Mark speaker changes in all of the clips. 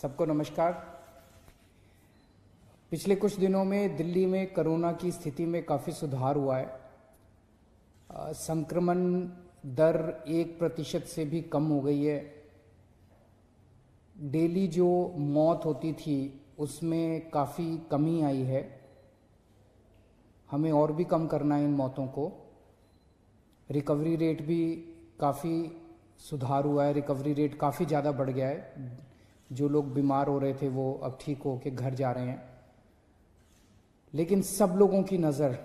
Speaker 1: सबको नमस्कार। पिछले कुछ दिनों में दिल्ली में कोरोना की स्थिति में काफ़ी सुधार हुआ है। संक्रमण दर 1% से भी कम हो गई है। डेली जो मौत होती थी उसमें काफ़ी कमी आई है। हमें और भी कम करना है इन मौतों को। रिकवरी रेट भी काफ़ी सुधार हुआ है। रिकवरी रेट काफ़ी ज़्यादा बढ़ गया है। जो लोग बीमार हो रहे थे वो अब ठीक हो के घर जा रहे हैं। लेकिन सब लोगों की नज़र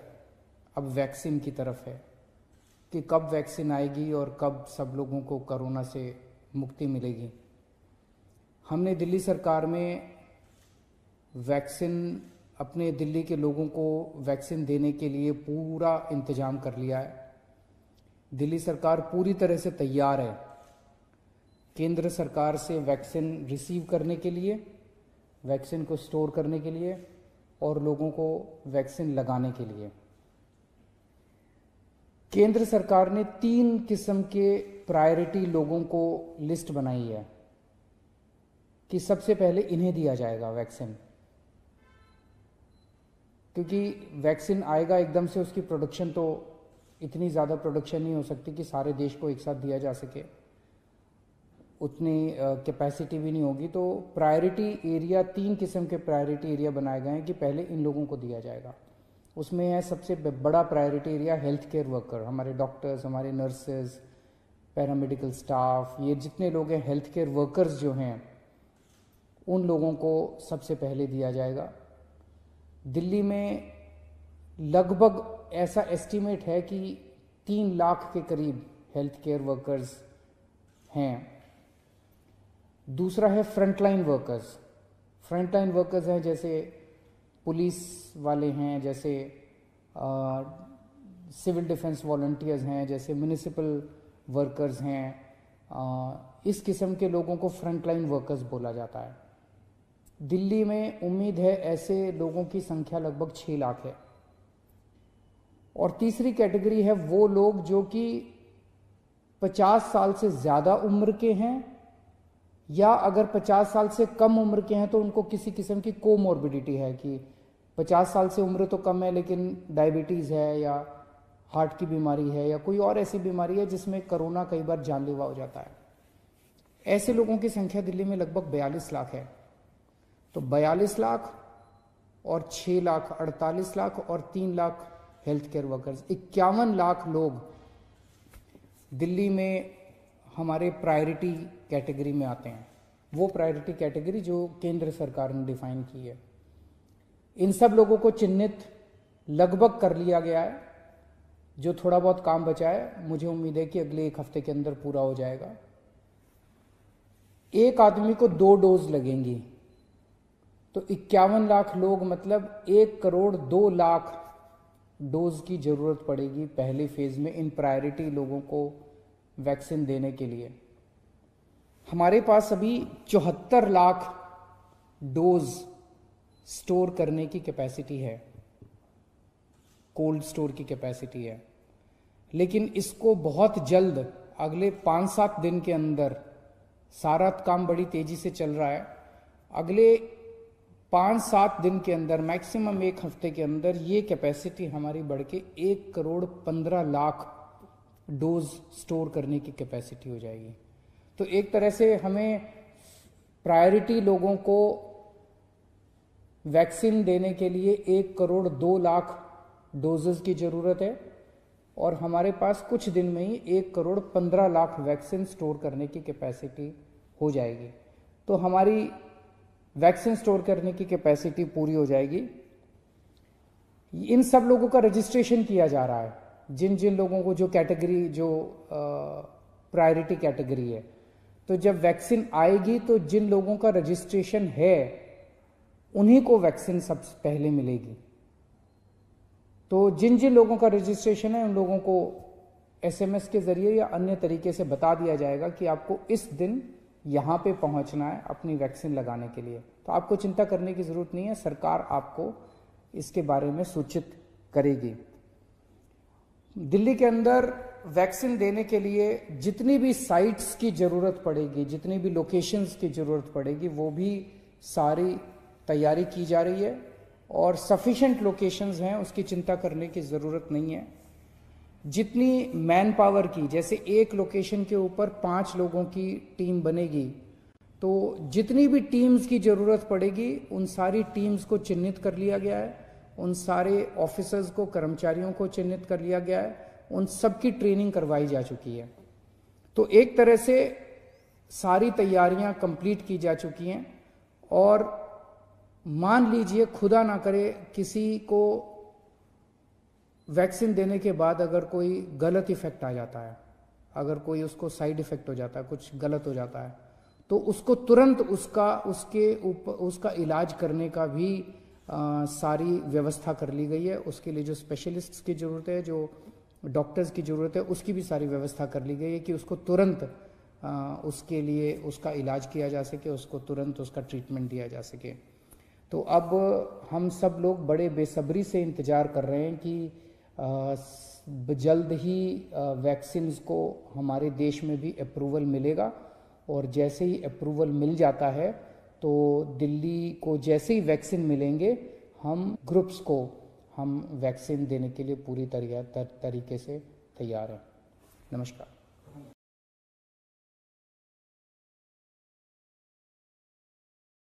Speaker 1: अब वैक्सीन की तरफ है कि कब वैक्सीन आएगी और कब सब लोगों को कोरोना से मुक्ति मिलेगी। हमने दिल्ली सरकार में वैक्सीन अपने दिल्ली के लोगों को वैक्सीन देने के लिए पूरा इंतजाम कर लिया है। दिल्ली सरकार पूरी तरह से तैयार है केंद्र सरकार से वैक्सीन रिसीव करने के लिए, वैक्सीन को स्टोर करने के लिए और लोगों को वैक्सीन लगाने के लिए। केंद्र सरकार ने 3 किस्म के प्रायोरिटी लोगों को लिस्ट बनाई है कि सबसे पहले इन्हें दिया जाएगा वैक्सीन, क्योंकि वैक्सीन आएगा एकदम से, उसकी प्रोडक्शन तो इतनी ज़्यादा प्रोडक्शन नहीं हो सकती कि सारे देश को एक साथ दिया जा सके, उतनी कैपेसिटी भी नहीं होगी। तो प्रायोरिटी एरिया, 3 किस्म के प्रायोरिटी एरिया बनाए गए हैं कि पहले इन लोगों को दिया जाएगा। उसमें है सबसे बड़ा priority area health care worker, हमारे डॉक्टर्स, हमारे नर्सेज, पैरामेडिकल स्टाफ, ये जितने लोग हैं हेल्थ केयर वर्कर्स जो हैं उन लोगों को सबसे पहले दिया जाएगा। दिल्ली में लगभग ऐसा एस्टीमेट है कि 3 लाख के करीब हेल्थ केयर वर्कर्स हैं। दूसरा है फ्रंटलाइन वर्कर्स। फ्रंटलाइन वर्कर्स हैं जैसे पुलिस वाले हैं, जैसे सिविल डिफेंस वॉलंटियर्स हैं, जैसे म्युनिसिपल वर्कर्स हैं। इस किस्म के लोगों को फ्रंटलाइन वर्कर्स बोला जाता है। दिल्ली में उम्मीद है ऐसे लोगों की संख्या लगभग 6 लाख है। और तीसरी कैटेगरी है वो लोग जो कि 50 साल से ज़्यादा उम्र के हैं, या अगर 50 साल से कम उम्र के हैं तो उनको किसी किस्म की कोमॉर्बिडिटी है कि 50 साल से उम्र तो कम है लेकिन डायबिटीज़ है या हार्ट की बीमारी है या कोई और ऐसी बीमारी है जिसमें कोरोना कई बार जानलेवा हो जाता है। ऐसे लोगों की संख्या दिल्ली में लगभग 42 लाख है। तो 42 लाख और 6 लाख 48 लाख और 3 lakh health care workers, 51 lakh लोग दिल्ली में हमारे प्रायोरिटी कैटेगरी में आते हैं। वो प्रायोरिटी कैटेगरी जो केंद्र सरकार ने डिफाइन की है। इन सब लोगों को चिन्हित लगभग कर लिया गया है। जो थोड़ा बहुत काम बचा है मुझे उम्मीद है कि अगले 1 हफ्ते के अंदर पूरा हो जाएगा। एक आदमी को 2 डोज लगेंगी, तो 51 लाख लोग मतलब 1 करोड़ 2 लाख डोज की जरूरत पड़ेगी पहले फेज में इन प्रायोरिटी लोगों को वैक्सीन देने के लिए। हमारे पास अभी 74 लाख डोज स्टोर करने की कैपेसिटी है, कोल्ड स्टोर की कैपेसिटी है। लेकिन इसको बहुत जल्द, अगले 5-7 दिन के अंदर, सारा काम बड़ी तेजी से चल रहा है, अगले 5-7 दिन के अंदर, मैक्सिमम 1 हफ्ते के अंदर ये कैपेसिटी हमारी बढ़ के 1 करोड़ 15 लाख डोज स्टोर करने की कैपेसिटी हो जाएगी। तो एक तरह से हमें प्रायोरिटी लोगों को वैक्सीन देने के लिए 1 करोड़ 2 लाख डोजेस की ज़रूरत है और हमारे पास कुछ दिन में ही 1 करोड़ 15 लाख वैक्सीन स्टोर करने की कैपेसिटी हो जाएगी। तो हमारी वैक्सीन स्टोर करने की कैपेसिटी पूरी हो जाएगी। इन सब लोगों का रजिस्ट्रेशन किया जा रहा है। जिन जिन लोगों को जो कैटेगरी, जो प्रायोरिटी कैटेगरी है, तो जब वैक्सीन आएगी तो जिन लोगों का रजिस्ट्रेशन है उन्हीं को वैक्सीन सबसे पहले मिलेगी। तो जिन जिन लोगों का रजिस्ट्रेशन है उन लोगों को SMS के जरिए या अन्य तरीके से बता दिया जाएगा कि आपको इस दिन यहाँ पे पहुँचना है अपनी वैक्सीन लगाने के लिए। तो आपको चिंता करने की ज़रूरत नहीं है, सरकार आपको इसके बारे में सूचित करेगी। दिल्ली के अंदर वैक्सीन देने के लिए जितनी भी साइट्स की ज़रूरत पड़ेगी, जितनी भी लोकेशंस की ज़रूरत पड़ेगी, वो भी सारी तैयारी की जा रही है और सफिशेंट लोकेशंस हैं, उसकी चिंता करने की ज़रूरत नहीं है। जितनी मैन पावर की, जैसे एक लोकेशन के ऊपर 5 लोगों की टीम बनेगी, तो जितनी भी टीम्स की ज़रूरत पड़ेगी उन सारी टीम्स को चिन्हित कर लिया गया है, उन सारे ऑफिसर्स को, कर्मचारियों को चिन्हित कर लिया गया है, उन सब की ट्रेनिंग करवाई जा चुकी है। तो एक तरह से सारी तैयारियां कंप्लीट की जा चुकी हैं और मान लीजिए खुदा ना करे किसी को वैक्सीन देने के बाद अगर कोई गलत इफेक्ट आ जाता है, अगर कोई उसको साइड इफेक्ट हो जाता है, कुछ गलत हो जाता है, तो उसको तुरंत उसका इलाज करने का भी सारी व्यवस्था कर ली गई है। उसके लिए जो स्पेशलिस्ट्स की ज़रूरत है, जो डॉक्टर्स की ज़रूरत है, उसकी भी सारी व्यवस्था कर ली गई है कि उसको तुरंत उसके लिए उसका इलाज किया जा सके, उसको तुरंत उसका ट्रीटमेंट दिया जा सके। तो अब हम सब लोग बड़े बेसब्री से इंतज़ार कर रहे हैं कि जल्द ही वैक्सीन को हमारे देश में भी अप्रूवल मिलेगा और जैसे ही अप्रूवल मिल जाता है तो दिल्ली को जैसे ही वैक्सीन मिलेंगे, हम ग्रुप्स को हम वैक्सीन देने के लिए पूरी तरीके से तैयार हैं। नमस्कार।